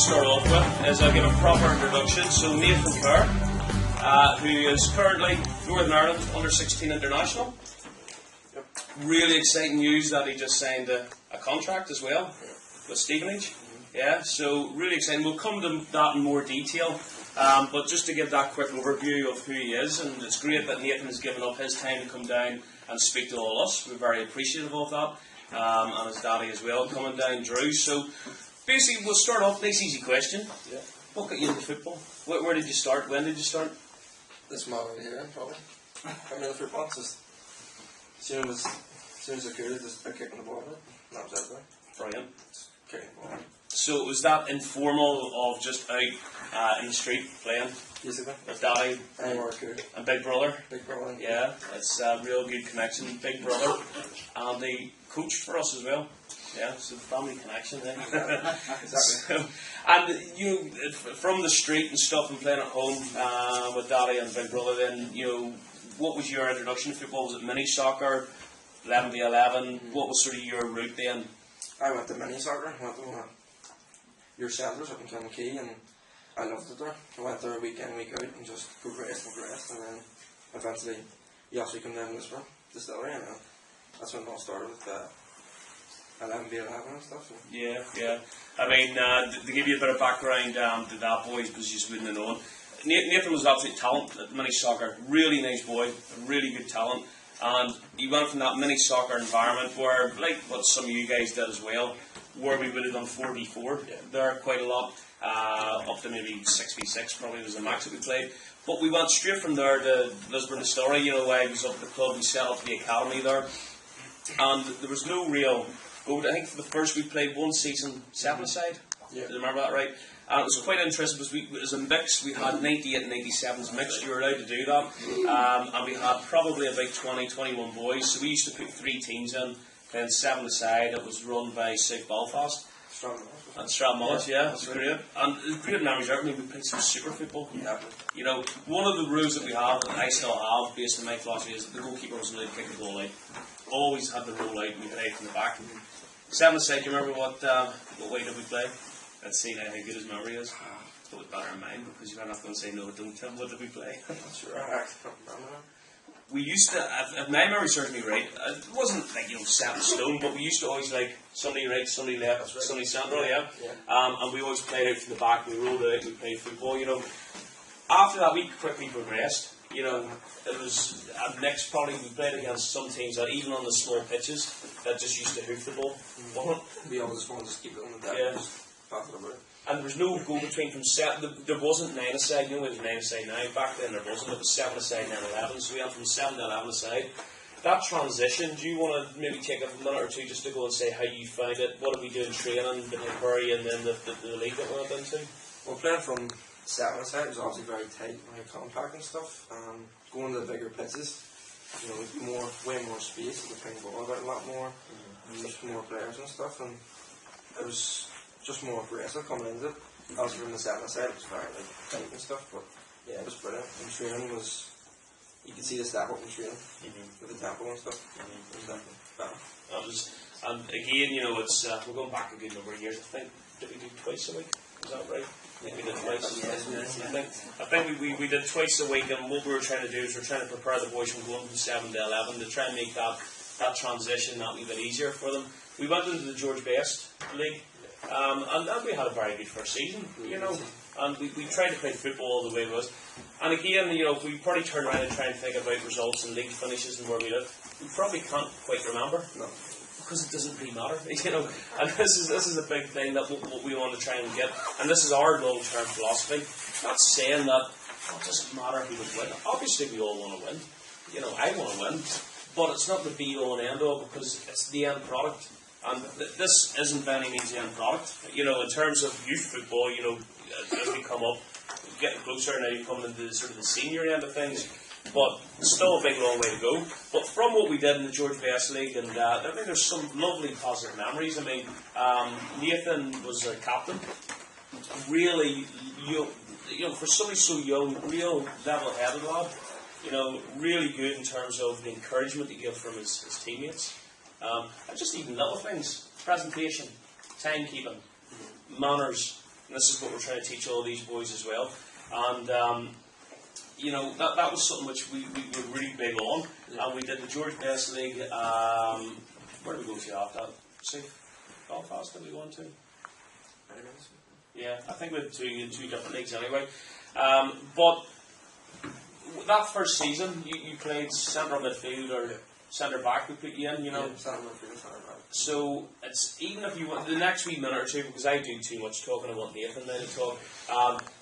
start off with is I'll give a proper introduction. So Nathan Kerr, who is currently Northern Ireland under-16 international. Yep. Really exciting news that he just signed a contract as well with Stevenage. Yeah, so really exciting. We'll come to that in more detail, but just to give that quick overview of who he is, and it's great that Nathan has given up his time to come down and speak to all of us. We're very appreciative of that, and his daddy as well coming down, Drew. So basically, we'll start off. Nice, easy question. Yeah. What got you into football? Where did you start? When did you start? This model here, probably. I'm in the football, just as soon as I could, just by kicking the ball in. That was it, right? Brilliant. Just kicking the ball in. So was that informal of just out in the street playing Basically. with daddy Anywhere I could. and big brother? Big brother. Yeah, it's a real good connection. Big brother, and they coached for us as well. Yeah, so the family connection then. Exactly. So, and you from the street and stuff and playing at home with daddy and big brother. Then what was your introduction to football? Was it mini soccer, 11v11? What was sort of your route then? I went to mini soccer. I went to your centres up in Kilmackie, and I loved it there. I went there week in, week out, and just progressed, and then eventually you actually come down to Lisbon Distillery, and that's when it all started with 11v11 and stuff. So. Yeah. I mean, to give you a bit of background to that, boys, because you just wouldn't have known. Nathan was absolute talent at mini soccer. Really nice boy, really good talent. And he went from that mini soccer environment where, like what some of you guys did as well, where we would have done 4v4 there quite a lot, up to maybe 6v6 probably was the max that we played. But we went straight from there to Lisbon Distillery. I was up at the club, we set up the academy there. And there was no real goal. I think for the first we played one season 7-a-side. Yeah. Do you remember that right? And it was quite interesting because as a mix, we had 98 and 97s mixed. You were allowed to do that. And we had probably about 20, 21 boys. So we used to put 3 teams in, then 7-a-side. It was run by South Belfast. And Stratmullis, yeah, it was great. And it was great memories. I mean, we played some super football. Yeah. One of the rules that we have, that I still have, based on my philosophy, is that the goalkeeper wasn't allowed to kick the ball out. Always had the roll out and we played from the back. 7-a-side, do you remember what way did we play? Let's see now how good his memory is. It was better in mine because you're not going to say no, don't tell him what did we play. Sure, I can't remember. We used to, if my memory serves me right, it wasn't like set in stone, but we used to always like somebody right, somebody left, right. somebody central, yeah. Yeah. And we always played out from the back. We rolled out, we played football. After that, we quickly progressed. It was next probably we played against some teams that even on the small pitches that just used to hoof the ball. We all just wanted to keep it on the deck. Yeah. Just pass it about. And there was no go between from set. There wasn't 9-a-side. It was 9-a-side now. Back then there wasn't. It was 7-a-side, 9-11. So we went from 7 to 11-a-side. That transition. Do you want to maybe take a minute or two just to go and say how you found it? What did we do in training between Bury and then the league that we went into? Well, playing from 7-a-side was obviously very tight, very compact and stuff. Going to the bigger pitches, way more space. We playing the ball about a lot more. Just more players and stuff, and it was just more aggressive coming into it. Obviously from the 7-a-side, it was very tight and stuff, but yeah, it was brilliant. And training was, you could see the step up in training with the tempo and stuff. It was definitely better. And again, it's we're going back a good number of years. I think did we do twice a week? Is that right? I think we did twice. I think we did twice a week, and what we were trying to do is we're trying to prepare the boys from going from 7 to 11 to try and make that transition that wee bit easier for them. We went into the George Best League, and we had a very good first season, and we tried to play football the way it was. And again, we probably turn around and try and think about results and league finishes and where we live. We probably can't quite remember. No. Because it doesn't really matter, and this is a big thing that what we want to try and get, and this is our long-term philosophy. Not saying that it doesn't matter who would win. Obviously, we all want to win. I want to win, but it's not the be-all and end-all because it's the end product, and this isn't by any means the end product. In terms of youth football, as we come up, getting closer now, you're coming into sort of the senior end of things. But still a big long way to go. But from what we did in the George Best League, and I think there's some lovely positive memories. I mean, Nathan was a captain. Really, for somebody so young, real level-headed lad. Really good in terms of the encouragement he gave from his teammates. And just even little things. Presentation, timekeeping, manners, And this is what we're trying to teach all these boys as well. And you know, that was something which we were really big on. And we did the George Best League. Where did we go to after that? See, Belfast did we go into? Yeah, I think we had two different leagues anyway. But that first season, you played centre midfield or centre back. We put you in, you know. Yeah, centre midfield, centre back. So it's even if you want the next wee minute or two, because I do too much talking. I want Nathan now to talk.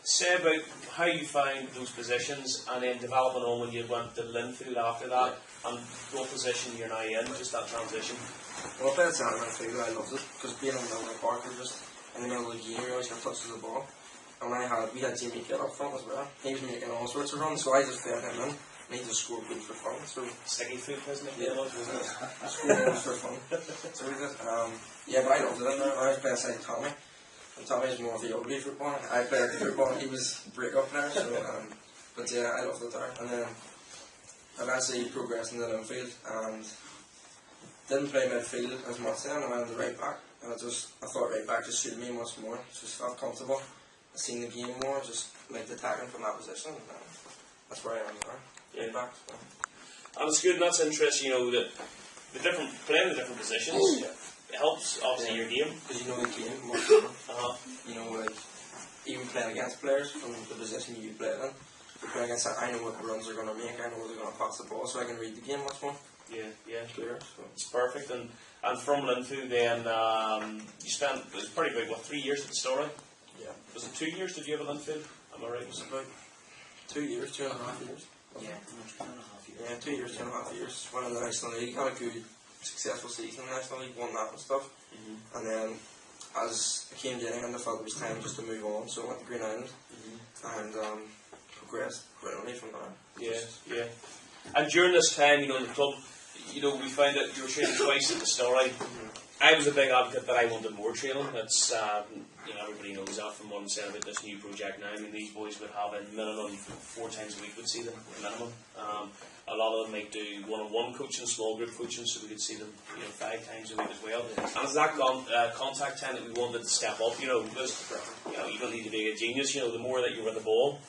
Say about how you found those positions, and then developing on when you went to Linfield after that, and what position you're now in. Just that transition. Well, I played centre midfield. I loved it because being in the middle of the park, you're just in the middle of the game. You always have touches the ball. And we had Jamie Kidd up front as well. He was making all sorts of runs, so I just fed him in. And he just scored goals for fun. So Sticky foot, wasn't it? Yeah, Wasn't it? scored goals for fun. So we did. Yeah, but I loved it. I was playing beside Tommy. And Tommy was more of the ugly football. I played the football and he was break-up player. So, but yeah, I loved it there. And then eventually progressed into the infield and didn't play midfield as much then. I went to right back. And I thought right back just suited me much more. Just felt comfortable. I seen the game more. Just liked attacking from that position. And that's where I am now. Yeah. Back. So. And it's good, and that's interesting, you know, that playing the different positions helps, obviously, your game. Because you know the game much more. Uh-huh. You know, like, even playing against players from the position you play in, you're playing against that, I know what the runs are going to make, I know where they're going to pass the ball, so I can read the game much more. Yeah. Clear. So. It's perfect. And from Linfield, then, you spent, it was pretty big, 3 years at the Story? Yeah. Was it 2 years did you have at Linfield? Am I right? It was about 2 years, 2.5 years. Yeah, 2.5 years. Yeah, 2 years, 2.5 years. Went in the National League, had a good, successful season in the National League, won that and stuff. And then, as I came to the end, I felt it was time just to move on, so I went to Green Island and progressed brilliantly from there. Yeah. And during this time, you know, in the club, you know, we found that you were training twice at the Story. I was a big advocate that I wanted more training. It's, you know, everybody knows that from what I'm saying about this new project now. I mean, these boys would have a minimum 4 times a week, would see them, minimum. A lot of them might do one-on-one coaching, small group coaching, so we could see them, you know, 5 times a week as well. And it's that contact time that we wanted to step up, you know, because, you know, you don't need to be a genius, you know, the more that you're with the ball,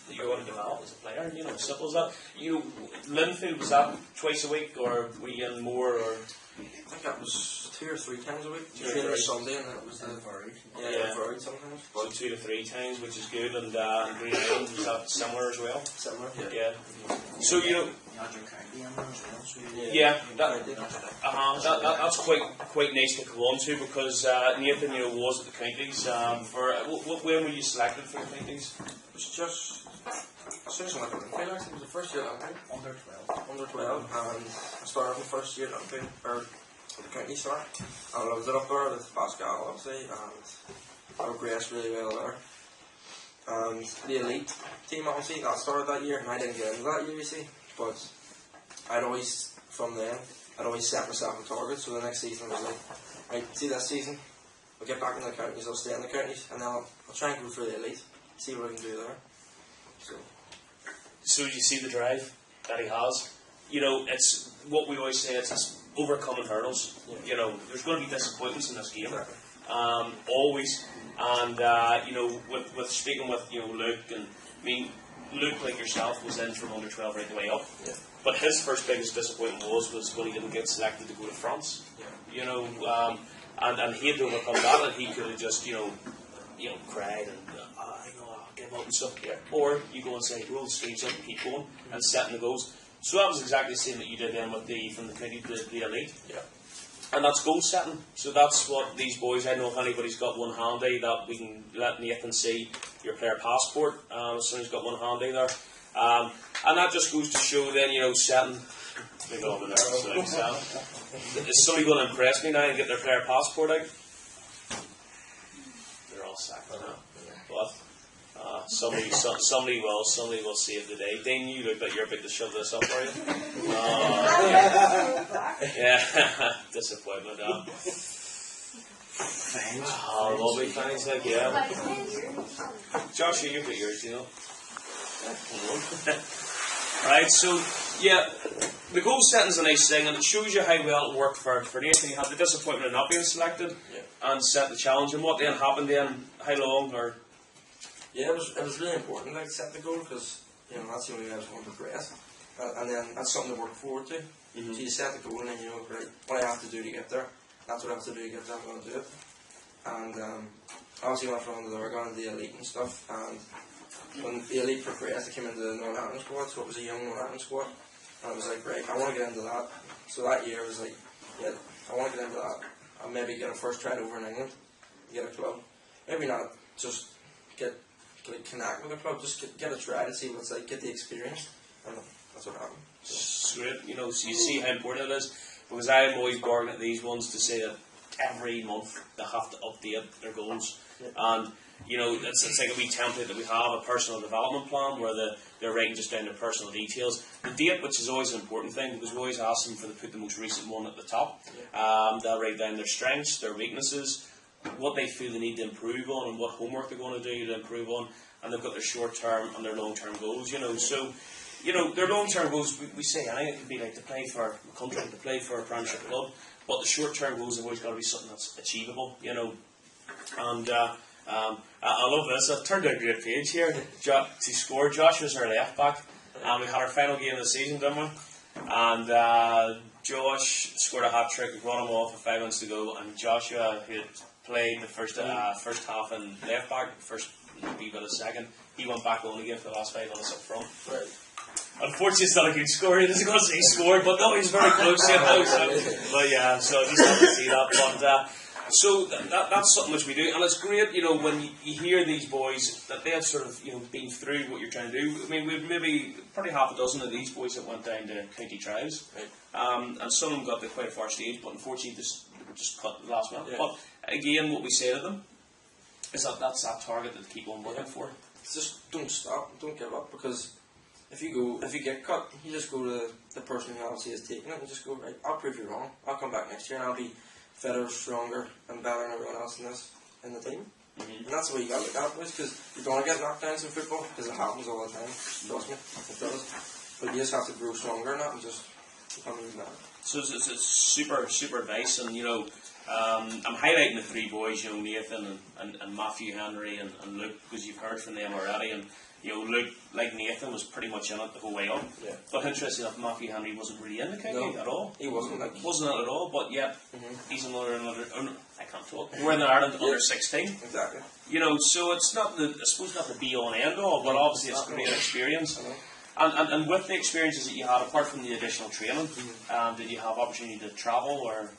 you're going to develop as a player, you know, simple as that. You know, Linfield, was that twice a week, or were you in more, or? I think that was 2 or 3 times a week. Two or Training three. Sunday and then it was the varied. Yeah, varied sometimes. So 2 to 3 times, which is good, and Green Island, was that similar as well? Similar. Yeah. So, you know, You had your county in there as well, so yeah, that's quite nice to go on to, because Nathan, you know, was at the counties. When were you selected for the counties? It was just as soon as I went to Linfield, actually, it was the first year at Linfield. under 12. Under 12, and I started the first year at Linfield, or at the county, sorry. And I loved it up there with Pascal, obviously, and I progressed really well there. And the elite team, obviously, that started that year, and I didn't get into that year, you see. But I'd always, from then, I'd always set myself a target, so the next season I was like, right, see this season, I'll get back in the counties, I'll stay in the counties, and then I'll try and go for the elite, see what I can do there. So you see the drive that he has. You know, it's what we always say, it's overcoming hurdles. You know, there's going to be disappointments in this game. Always. And, you know, with speaking with, you know, Luke, and I mean, Luke, like yourself, was in from under 12 right the way up. Yeah. But his first biggest disappointment was when he didn't get selected to go to France. Yeah. You know, and he had to overcome that, and he could have just, you know, cried and I'll give up and stuff. Yeah. Or you go and say, roll the sleeves up and keep going and setting the goals. So that was exactly the same that you did then with from the county to the elite. Yeah. And that's goal setting. So that's what these boys, I don't know if anybody's got one handy that we can let Nathan see your player passport as soon as he's got one handy there. And that just goes to show then, you know, setting. Big over there. So, is somebody going to impress me now and get their player passport out? They're all sacked now. But somebody will save the day. Dane, you look like you're about to shove this up, are you? Yeah, disappointment. Lovely things like Joshua, you've got yours, you know. Right, so yeah, the goal setting's a nice thing, and it shows you how well it worked for Nathan. He had the disappointment of not being selected, and set the challenge. And what then happened then? How long or? Yeah, it was really important, like, to set the goal, because, you know, that's the only way I was going to progress. And then that's something to work forward to. Mm-hmm. So you set the goal, and then you know, right, what I have to do to get there, that's what I have to do to get there, I'm going to do it. And obviously went from there, got into the elite and stuff, and when the elite progressed, I came into the Northampton squad, so it was a young Northampton squad. And I was like, right, I want to get into that. So that year I was like, yeah, I want to get into that. I'll maybe get a first try over in England, get a club. Maybe not just connect with a club, just get a try to see what it's like, get the experience. And that's what happened. It's great, you know, so you see how important it is, because I'm always bargaining at these ones to say that every month they have to update their goals. And you know, it's like a wee template that we have, a personal development plan where they're writing just down their personal details. The date, which is always an important thing, because we always ask them to put the most recent one at the top. They'll write down their strengths, their weaknesses, what they feel they need to improve on, and what homework they're going to do to improve on. And they've got their short-term and their long-term goals, you know. So, you know, their long-term goals, we say, I think it could be like to play for a country, to play for a Premiership club. But the short-term goals have always got to be something that's achievable, you know. And I love this. I've turned out a great page here to score. Josh was our left back, and we had our final game of the season, didn't we? And Josh scored a hat trick. We brought him off with 5 minutes to go, and Joshua, who had played the first half in left back, first wee bit of second, he went back on again for the last 5 minutes up front. Right. Unfortunately, it's not a good score. He doesn't say he scored, but no, he's very close. You know, but yeah, so I just have to see that. But so that's something which we do, and it's great, you know, when you hear these boys that they have sort of, you know, been through what you're trying to do. I mean, we've maybe probably half a dozen of these boys that went down to county trials, and some of them got to quite a far stage, but unfortunately just cut the last minute. Yeah. But again, what we say to them is that that's that target that they keep on working for. Just don't stop, don't give up, because if you get cut, you just go to the person who obviously has taken it and just go, right, I'll prove you wrong. I'll come back next year and I'll be fitter, stronger, and better than everyone else in the team. And that's the way you got to look at it, boys, because you're going to get knockdowns in football, because it happens all the time. Trust me, it does. But you just have to grow stronger in that and just become even better. So it's super advice, and you know, I'm highlighting the three boys, you know, Nathan and Matthew Henry and Luke, because you've heard from them already. And you know, Luke, like Nathan, was pretty much in it the whole way up. Yeah. But interesting enough, Matthew Henry wasn't really in the county at all. He wasn't. Wasn't in it at all. But yet, he's another. I can't talk. We're in Ireland under 16. Exactly. You know, so it's not I suppose not the be all and end all, but obviously it's a great experience. And with the experiences that you had, apart from the additional training, did you have opportunity to travel, or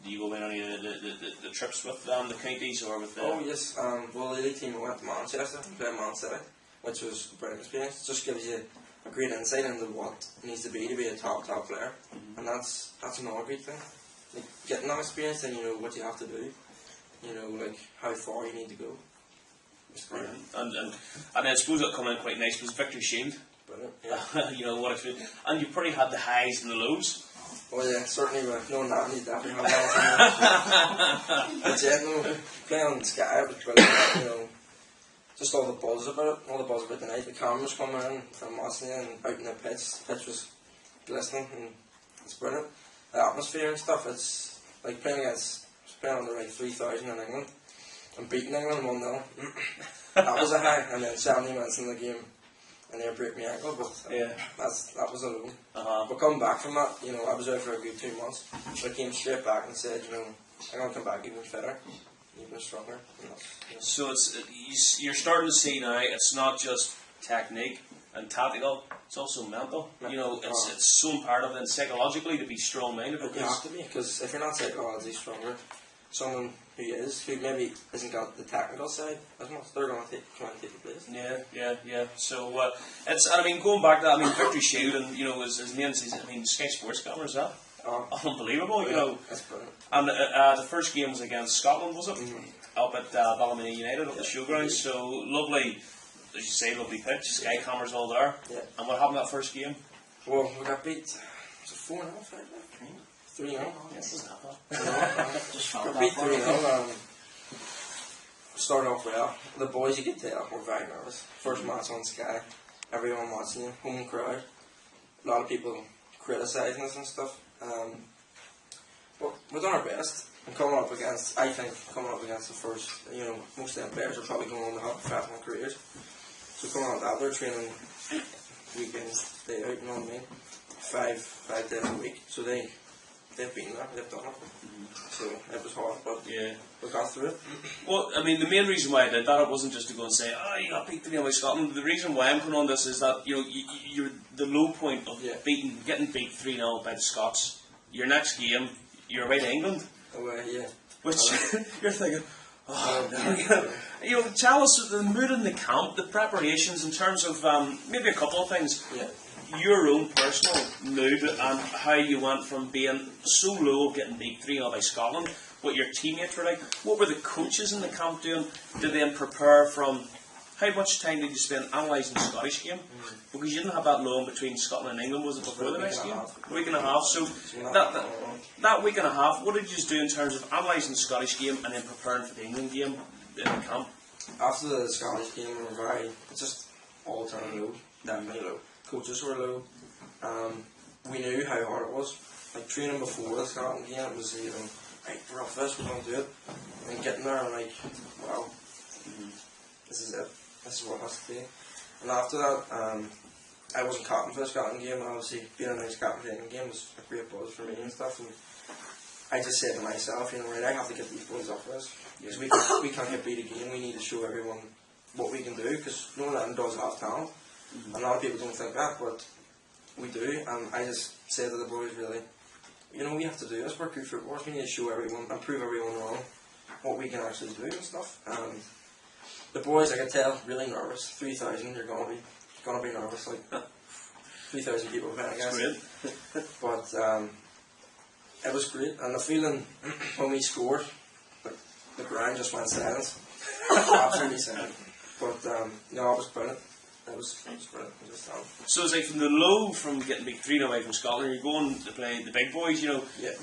do you go in any of the trips with the counties or with the... Oh yes, well the elite team went to Manchester and played Man City, which was a brilliant experience. It just gives you a great insight into what it needs to be a top player, and that's another great thing. Like, getting that experience, then you know what you have to do, you know, like how far you need to go. Brilliant. And I suppose that come in quite nice was Victory Shield. Brilliant. Yeah. You know what I feel, and you probably had the highs and the lows. Oh yeah, certainly. Knowing that, you definitely have that. But yeah, no, playing on Sky, it was brilliant. You know, just all the buzz about it, all the buzz about the night. The cameras coming in from Mosney and out in the pitch. The pitch was glistening, and it's brilliant. The atmosphere and stuff. It's like playing under like 3,000 in England and beating England 1-0. That was a high, and then 70 minutes in the game. And they break my ankle, but that was a low. But coming back from that, you know, I was out for a good 2 months. But I came straight back and said, you know, I'm going to come back even fitter, even stronger. So you're starting to see now, it's not just technique and tactical, it's also mental. You know, it's so imperative and psychologically to be strong-minded. You have to be, because if you're not psychologically stronger, someone who maybe hasn't got the technical side as much, they're going to try and take the place. Yeah. So I mean, going back to that, I mean, Victory Shield, and you know, as main season, I mean, Sky Sports got as well. Unbelievable, you know. That's brilliant. And the first game was against Scotland, was it? Up at Ballymena United, up the showground. So lovely, as you say, lovely pitch. Sky cameras all there. Yeah. And what happened that first game? Well, we got beat. Was it 4-0, 3-0? Yes, isn't that bad? We beat 3-0. Started off well. The boys, you could tell, were very nervous. First match on Sky. everyone watching you, home crowd. A lot of people criticising us and stuff. But we've done our best. And coming up against the first, most of them players are probably going on to have professional careers. So coming on that, they're training weekends, day out, you know what I mean? 5 days a week. So they've been there, they've done it. So it was hard, but we got through it. Well, I mean, the main reason why I did that, it wasn't just to go and say, you got beat 3-0 by Scotland. The reason why I'm going on this is that, you're the low point of getting beat 3-0 by the Scots. Your next game, you're away to England. Which you're thinking, tell us the mood in the camp, the preparations in terms of maybe a couple of things. Your own personal mood and how you went from being so low of getting beat 3-0 by Scotland, what your teammates were like. What were the coaches in the camp doing? Did they prepare from? How much time did you spend analysing the Scottish game? Because you didn't have that loan between Scotland and England, was it before the next game? A week and a half. So that week and a half, what did you do in terms of analysing the Scottish game and then preparing for the England game in the camp? After the Scottish game, we were just all time low, definitely low. Coaches were low. We knew how hard it was. Like training before the Scotland game, it was right, we're off this, we're going to do it. And getting there, I'm like, wow, this is it. This is what it has to be. And after that, I wasn't captain for the Scotland game, and obviously being a nice captain for the England game was a great buzz for me and stuff. And I just said to myself, right, I have to get these boys off this. Because we can't get beat again, we need to show everyone what we can do, because Northern Ireland does have talent. A lot of people don't think that, but we do. And I just said to the boys, really, we have to do this. We're good footballers. We need to show everyone and prove everyone wrong what we can actually do and stuff. And the boys, I could tell, really nervous. 3,000, you're gonna be nervous. Like 3,000 people playing against it. But it was great, and the feeling when we scored, the ground just went silent. Absolutely silent. But it was brilliant. It was brilliant. So it's like from the low, from getting beat 3-0 away from Scotland, you're going to play the big boys.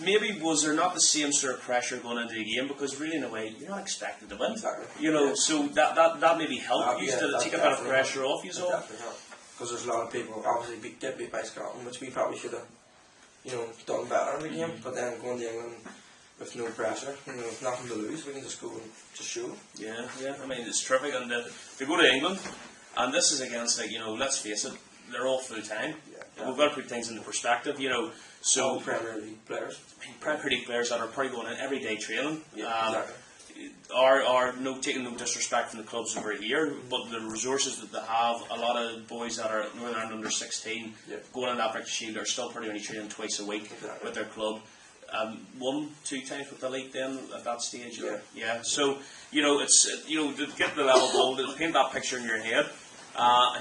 Maybe was there not the same sort of pressure going into the game, because really in a way you're not expected to win. Exactly. So that maybe helped you to take a bit of pressure off you. So because there's a lot of people obviously get beat by Scotland, which we probably should have done better in the game. But then going to England with no pressure, nothing to lose, we can just go and just show. Yeah. I mean, it's terrific, and to go to England. And this is against, let's face it, they're all full time. We've got to put things into perspective, So all Premier League players. Premier League players that are probably going in everyday training. Exactly. Are taking no disrespect from the clubs over here, but the resources that they have, a lot of boys that are Northern Ireland under 16 going in that British Shield are still probably only training twice a week with their club. 1-2 times with the league then at that stage. So it's to get to the level goal, to paint that picture in your head.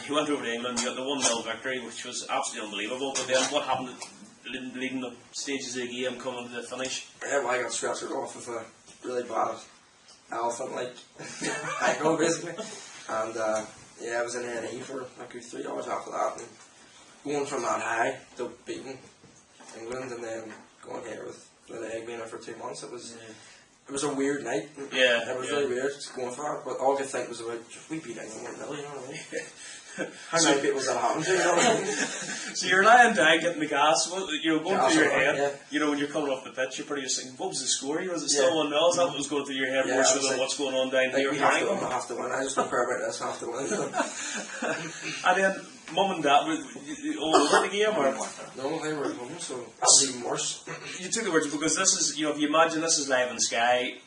You went over to England, you got the 1-0 victory, which was absolutely unbelievable. But then what happened leading the stages of the game, coming to the finish? I got scratched off with a really bad elephant-like ankle, basically. And I was in A&E for a good 3 hours after that. And going from that high to beating England and then going here with the leg being out for 2 months, it was a weird night. It was really weird just going for it, but all I could think was about, if we beat England 1-0, you know what I mean? How many people does that happen to, you know what I mean? So you're lying down getting the gas, going through your head, yeah. When you're coming off the pitch, you're pretty just thinking, what was the score? Was it still 1-0? Is that what was going through your head more so than what's going on down here? We have to win, I just don't care about this, I have to win. And then, Mum and Dad, were all over the game? Or? No, they were at home, so that's even worse. You took the words, because this is, if you imagine this is live in Sky,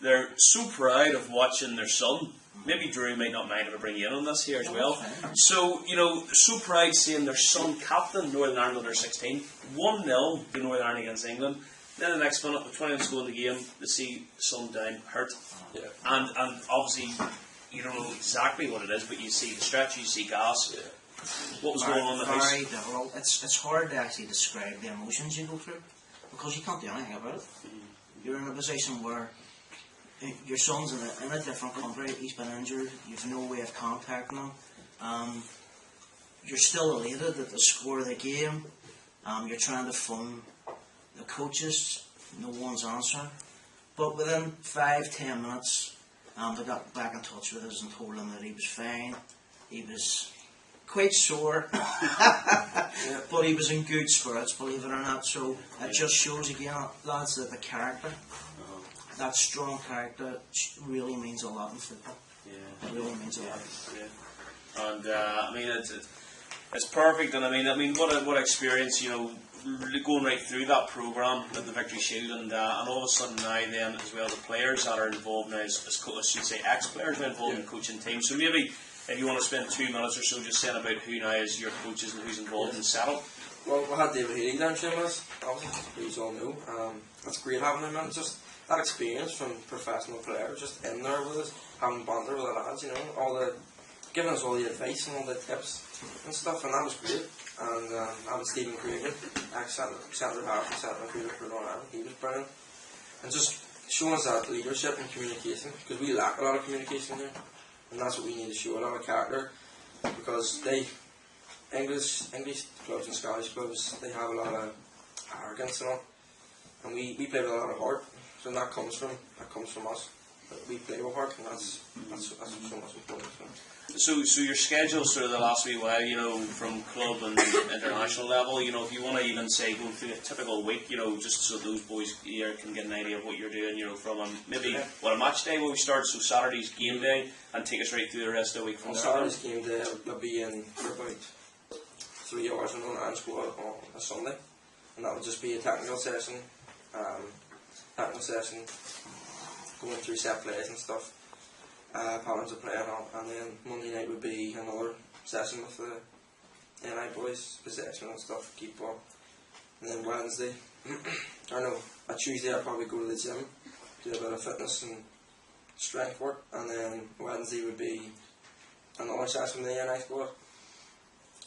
they're so proud of watching their son. Maybe Drew might not mind if I bring you in on this here as well. So, so proud seeing their son captain Northern Ireland under 16, 1-0 to Northern Ireland against England. Then the next minute, with 20 minutes to go in the game, they see son down hurt. And obviously, you don't know exactly what it is, but you see the stretch, you see gas. What was going on in the house? Very difficult. It's hard to actually describe the emotions you go through, because you can't do anything about it. You're in a position where your son's in a different country, he's been injured, you've no way of contacting him. You're still elated at the score of the game. You're trying to phone the coaches, no one's answering. But within 5-10 minutes, they got back in touch with us and told him that he was fine. He was quite sore, but he was in good spirits, believe it or not. So it just shows again, lads, that the character, that strong character, really means a lot in football. Yeah. It really means a lot. Yeah. And I mean, it's perfect. And I mean, what experience, you know, going right through that program with the Victory Shield, and all of a sudden now then as well the players that are involved now, as I should say, ex-players now involved in the coaching team. So maybe if you want to spend 2 minutes or so just saying about who now is your coaches and who's involved in the setup. Well, we had David Healy down training us, obviously, you all know. That's great having him, man. Just that experience from professional players, just in there with us, having banter with the lads, you know, giving us all the advice and all the tips and stuff, and that was great. And having Stephen Craven, ex-centre half and centre midfielder for Northern Ireland, he was brilliant. And just showing us that leadership and communication, because we lack a lot of communication here, and that's what we need to show, a lot of character, because English clubs and Scottish clubs, they have a lot of arrogance and all, and we play with a lot of heart, so that comes from us. But we play with heart, and that's so much important. So your schedule sort of the last wee while, you know, from club and international level, you know, if you want to even say go through a typical week, you know, just so those boys here can get an idea of what you're doing, you know, from maybe a match day will we start, so Saturday's game day, and take us right through the rest of the week from there. Saturday's game day will be in for about 3 hours on an Ireland squad on a Sunday, and that will just be a technical session, going through set plays and stuff, patterns of play and all, and then Monday night would be another session with the NI boys, possession and stuff, keep ball, and then Wednesday, Tuesday I'll probably go to the gym, do a bit of fitness and strength work, and then Wednesday would be another session with the NI squad.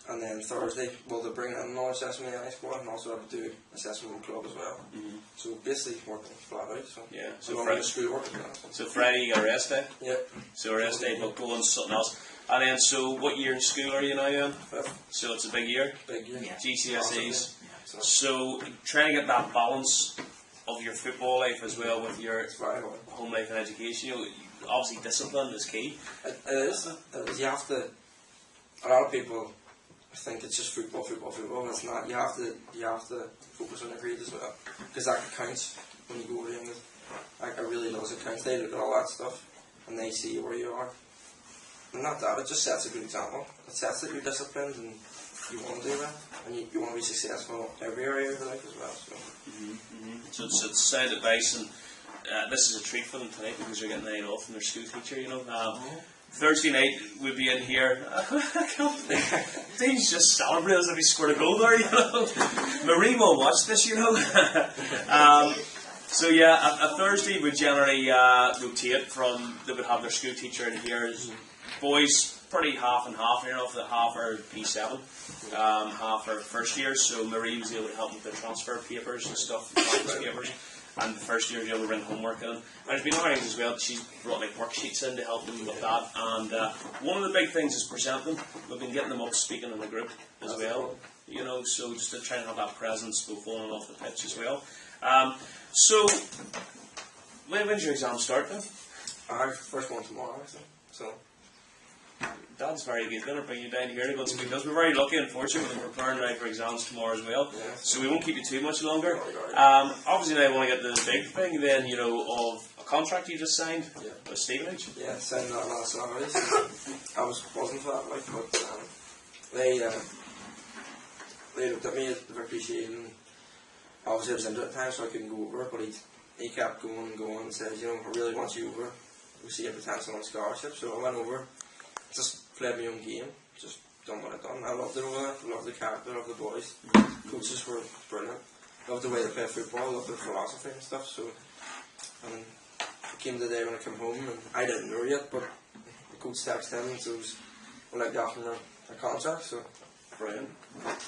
And then Thursday, well, they'll bring in another session with the NI squad, and also have to do a session with the club as well. So basically working flat out. So yeah. So Friday school work. So Friday you got a rest day. Yeah. So a rest day, but go on something else. And then, so what year in school are you now in? 5th. So it's a big year. Big year. Yeah. GCSEs. So So trying to get that balance of your football life as well with your it's very hard. home life and education. You know, obviously discipline is key. It is. You have to. A lot of people think it's just football. It's not. You have to focus on your grades as well, because that counts when you go over England. Like, it really does. It counts. They look at all that stuff and they see where you are. And not that. It just sets a good example. It sets that you're disciplined and you want to do that, and you want to be successful in every area of your life as well. So. So it's sound advice, and this is a treat for them tonight because they're getting the night off from their school teacher. You know. Thursday night we'll be in here. Dean's just celebrating as if he scored a goal there, you know. Marie will watch this, you know. So yeah, a Thursday would generally rotate from, they would have their school teacher in here. Boys, pretty half and half, you know, if the half are P7, half are first years. So Marie was able to help with the transfer papers and stuff, the practice papers. And the first year, able to bring homework in. And there's been other things as well. She's brought like worksheets in to help them with that. And one of the big things is present them. We've been getting them up speaking in the group as well. You know, so just to try and have that presence both on and off the pitch as well. So, when's your exam start then? First one tomorrow, I think. So. Dad's very good. Going to bring you down here to go and speak to us. We're very lucky and fortunate we're preparing now for exams tomorrow as well. Yeah. So we won't keep you too much longer. Obviously now I want to get the big thing then, you know, of a contract you just signed with Stevenage. Yeah, signed that last Saturday. So I wasn't for that, like, but they looked at me at the Victory Shield, and obviously I was injured at the time, so I couldn't go over. But he kept going and said, you know, I really want you over. We see a potential on scholarship, so I went over. Just played my own game, just done what I'd done. I loved it over there, loved the character, loved the boys. Coaches were brilliant. Loved the way they play football, loved their philosophy and stuff. So, and it came the day when I came home, and I didn't know yet, but the coach texted him, and so it was like offering a contract. So, brilliant.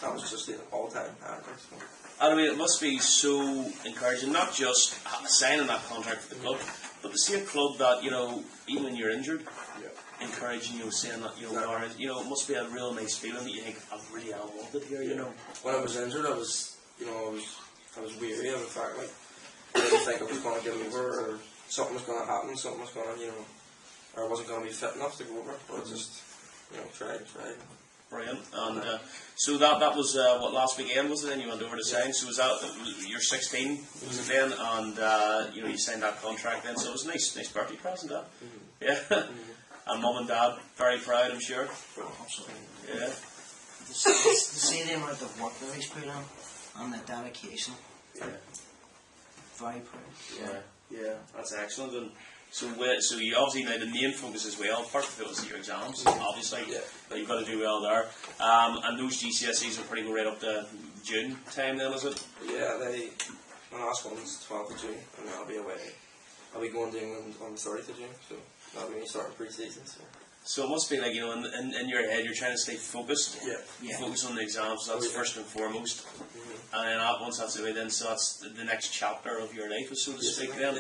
That was just the all-time high. So. And I mean, it must be so encouraging, not just signing that contract for the club, but to see a club that, you know, even when you're injured, encouraging you, saying that, you know, it must be a real nice feeling that you think, I really wanted here, you know. When I was injured, I was weary of the fact, like, I didn't think I was going to get over, or something was going to happen, something was going to, you know, or I wasn't going to be fit enough to go over, but I just, you know, tried. Brilliant. And so that was what, last weekend was it? Then you went over to sign. So was that you're 16? Was it then? And you signed that contract then. So it was a nice birthday present, that. Yeah. And mum and dad very proud, I'm sure. Absolutely. Yeah. To see the amount of work that he's put in and the dedication. Yeah. Very proud. Yeah. That's excellent. And so you obviously now the main focus as well. Part of it was your exams, obviously. Yeah. But you've got to do well there. And those GCSEs will probably go right up to June time then, is it? Yeah, my last one's 12th of June, and I'll be away. I'll be going to England on the 30th of June, so that'll be me starting pre-season. So it must be like, in your head, you're trying to stay focused. Yeah. Focus on the exams, that's first and foremost. And then once that's the way, then so that's the next chapter of your life, so to speak. Then,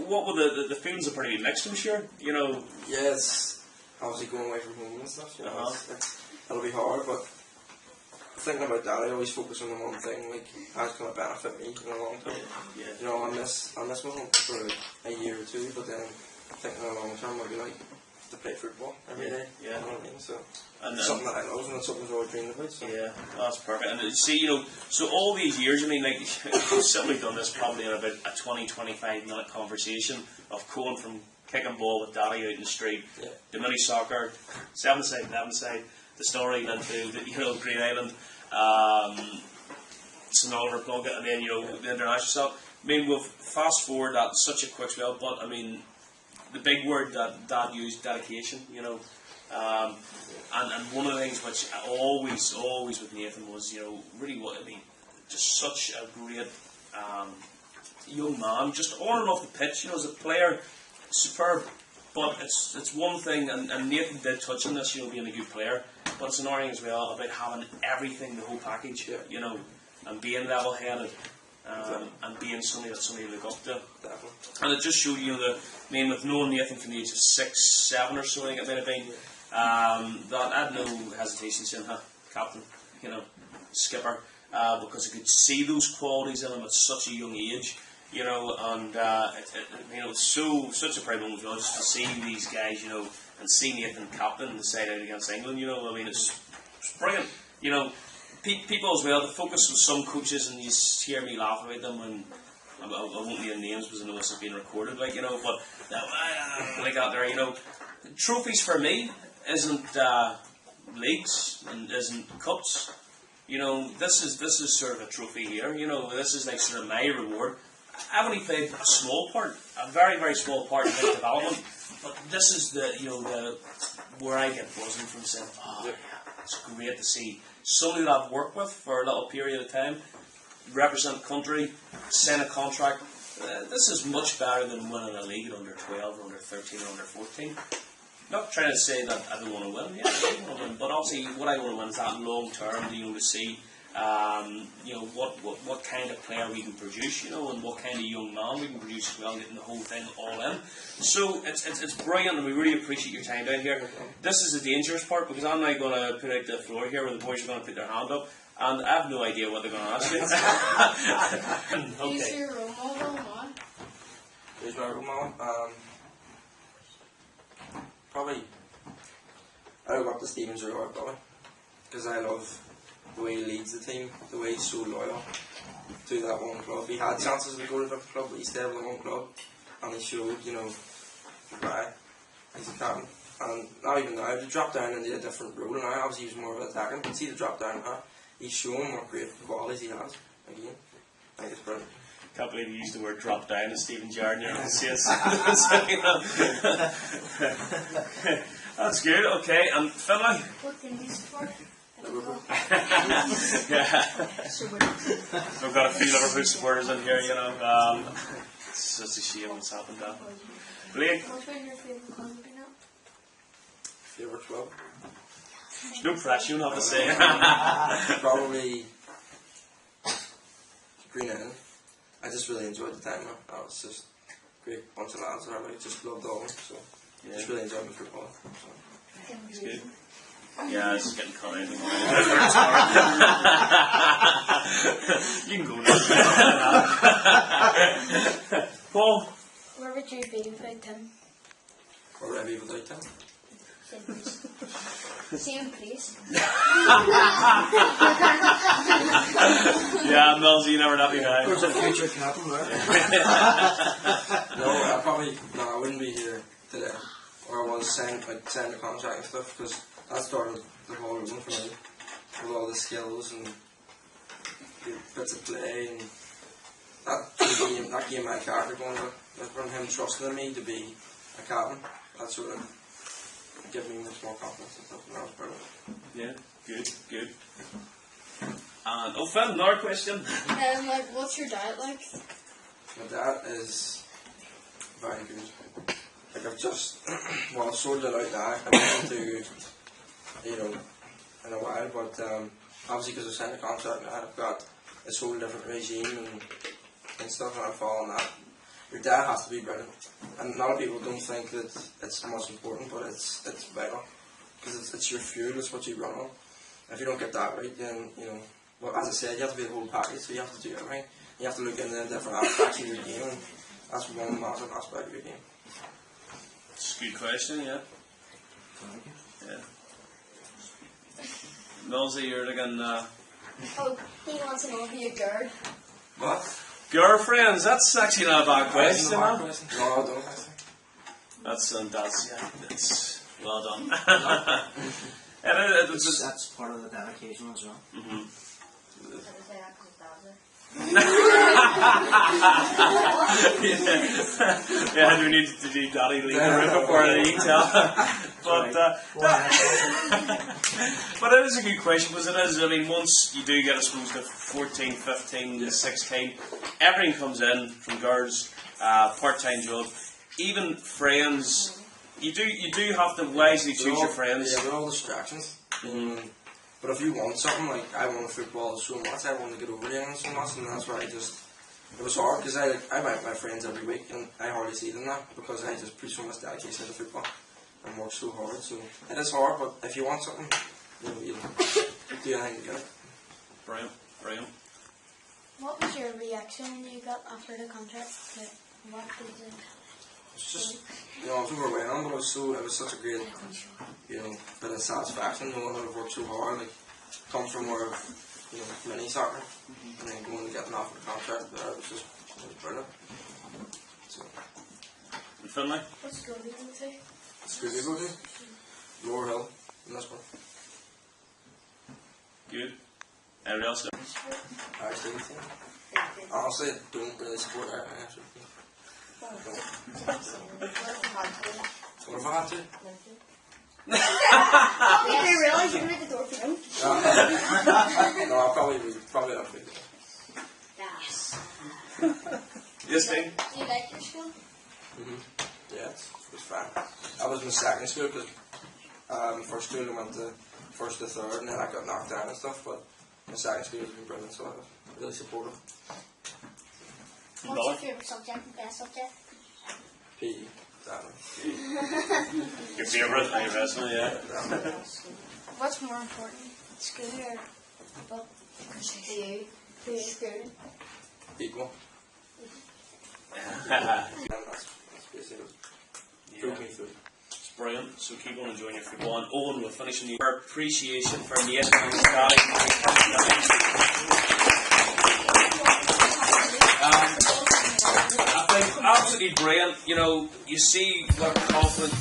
what were the feelings are pretty mixed, I'm sure. Yeah, it's obviously going away from home and stuff. It'll be hard, but thinking about that, I always focus on the one thing, like how it's going to benefit me in the long term. Yeah. I miss my home for like a year or two, but then thinking in the long term, I'll be like to play football every day. Yeah. You know what I mean? So And something that I love and it's something I've always dreamed about. So. Yeah, that's perfect. And see, so all these years, I mean, like, we've simply done this probably in about a 20-25 minute conversation of going from kicking ball with daddy out in the street, the mini soccer, 7-side, 11-side, the story into Green Island, St Oliver Plunket, and then the international stuff. I mean, we've fast forward that such a quick spell, but I mean, the big word that Dad used, dedication. And one of the things which always with Nathan was, really what I mean, just such a great young man, just on and off the pitch, as a player, superb. But it's one thing, and Nathan did touch on this, being a good player, but it's another thing as well about having everything, the whole package, and being level-headed. And being somebody that somebody look up to. Definitely. And it just showed with knowing Nathan from the age of 6, 7 or so, I think it might have been, that I had no hesitation saying, captain, skipper, because I could see those qualities in him at such a young age, and it's such a proud moment just to see these guys, and see Nathan captain the side out against England, I mean, it's brilliant, people as well, the focus with some coaches, and you hear me laugh about them, and I won't name names because I know this is being recorded, but like that there, trophies for me isn't leagues and isn't cups. This is sort of a trophy here. This is like sort of my reward. I've only played a small part, a very, very small part in his development, but this is the where I get buzzing from saying, it's great to see somebody that I've worked with for a little period of time, represent the country, sign a contract. This is much better than winning a league at under 12 or under 13 or under 14. Not trying to say that I don't want to win, I do want to win, but obviously what I want to win is that long term, to see what kind of player we can produce, and what kind of young man we can produce as well, getting the whole thing all in. So it's brilliant, and we really appreciate your time down here. This is the dangerous part, because I'm now going to put out the floor here where the boys are going to put their hand up, and I have no idea what they're going to ask you. Who's your role model, man? Who's my role model? Probably I look up to Steven Gerrard, probably, because I love the way he leads the team, the way he's so loyal to that one club. He had chances to go to a different club, but he stayed with one club, and he showed, why he's a captain. And not even now, to drop down into a different role, and I obviously he was more of an attacking, but see the drop down now, he's showing what great qualities he has. Again, I think it's brilliant. Can't believe you used the word drop down as Steven Gerrard. That's good, okay. And Finlay? What team do you support? Liverpool. We've got a few Liverpool supporters in here, it's such a shame what's happened now. Blake? What's been your favourite club now? Favourite club? There's no pressure, you don't have to say. Probably Green Island. I just really enjoyed the time, man. That was just a great bunch of lads around. I just loved all of them, so just really enjoyed my football. So. It's good. Yeah, it's just getting cut out anymore. You can go now. Paul? Where would you be without Tim? Where would I be without them? Same place. Same place. Yeah, Mills, you never let me down. Where's the future captain there? No, I wouldn't be here today. Or I was signing the contract and stuff, because that started the whole room for me. With all the skills and the bits of play and that gave my character going. From him trusting me to be a captain, that sort of gave me much more confidence and stuff, and that was brilliant. Yeah, good. And Phil, another question. Like, what's your diet like? My dad is very good. Like I've just, well, I've sorted it out now. I went into, in a while, but obviously because I've signed a contract now, I've got this whole different regime and stuff, and I'm following that. Your dad has to be brilliant, and a lot of people don't think that it's much important, but it's vital, because it's your fuel, it's what you run on. If you don't get that right, then, well, as I said, you have to be the whole package, so you have to do everything. You have to look into the different aspects of your game, and that's one massive aspect of your game. It's a good question, yeah. Thank you. Yeah. Millsy, you're looking. Oh, he wants to know who your girl. What? Girlfriends, that's actually not a bad question, No, man. I don't. That's well done. That's part of the dedication as well. Yeah, we need to do daddy leave the room before I eat. But it is a good question, because it is, I mean, once you do get, I suppose, to 14, 15, 16, everything comes in from girls, part-time job, even friends. You do have to wisely choose your friends. Yeah, they're all distractions. But if you want something, like I wanted football so much, I wanted to get over there so much, and that's why it was hard, because I met my friends every week, and I hardly see them now, because I just put so much dedication into football and work so hard. So it is hard, but if you want something, you do anything to get it. Brilliant. What was your reaction when you got offered a contract? Like, what did you... It's just, I was overwhelmed, but it was such a great, bit of satisfaction, knowing that I've worked so hard, like, come from where I've, mini soccer, and then going to get an offer contract there, it was brilliant. So, And Finlay? What school did you go to? school you go to? Lower Hill, in this one. Good. Anybody else? Irish team. Honestly, I don't really support Irish team. What if I had to? Oh, you realise you're at the door for them? No, I'll probably not fit. Yes. Yes, Dean? Do you like your school? Yeah, it was fine. I was in the second school, because first school I went to first to third, and then I got knocked down and stuff, but my second school has been brilliant, so I was really supportive. What's your favourite subject and best subject? PE, exactly. Your favourite, I wrestling, yeah. What's more important, school or football? To you? To your school? Equal. And that's basically it. Proved me through. It's brilliant, so keep on enjoying your football. And Owen, we'll finish in your appreciation for Nate and I think absolutely brilliant. You see what confident